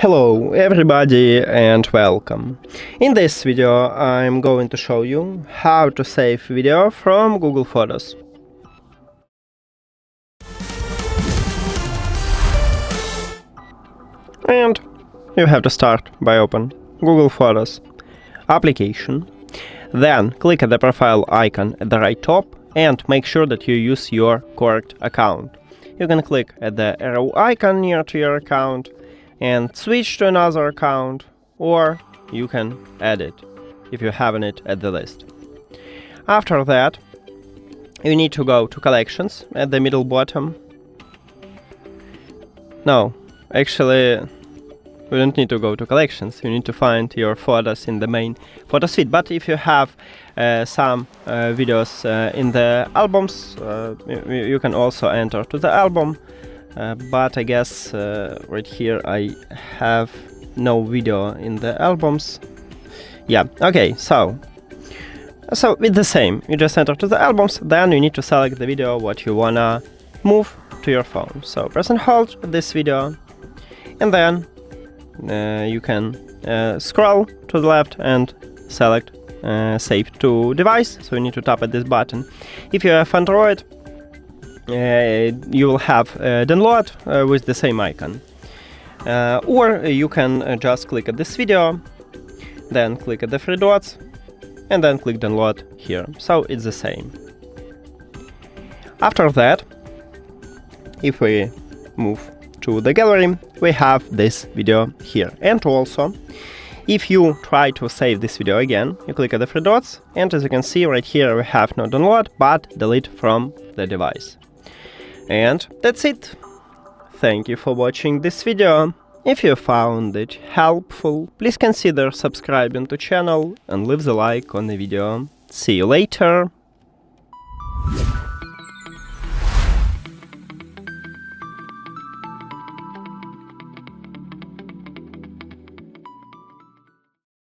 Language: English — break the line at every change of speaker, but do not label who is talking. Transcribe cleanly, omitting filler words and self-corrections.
Hello everybody and welcome. In this video I'm going to show you how to save video from Google Photos. And you have to start by open Google Photos application. Then click at the profile icon at the right top and make sure that you use your correct account. You can click at the arrow icon near to your account and switch to another account, or you can add it if you haven't it at the list. After that, you need to go to collections at the middle bottom. No, actually we don't need to go to collections. You need to find your photos in the main photo suite. But if you have some videos in the albums, you can also enter to the album. But I guess right here I have no video in the albums. Yeah, okay, so with the same, you just enter to the albums, then you need to select the video what you wanna move to your phone. So press and hold this video, and then you can scroll to the left and select save to device. So you need to tap at this button. If you have Android, you will have download with the same icon, or you can just click at this video, then click at the three dots, and then click download here. So it's the same. After that, if we move to the gallery, we have this video here. And also, if you try to save this video again, you click at the three dots, and as you can see right here we have no download but delete from the device. And that's it. Thank you for watching this video. If you found it helpful, please consider subscribing to channel and leave the like on the video. See you later.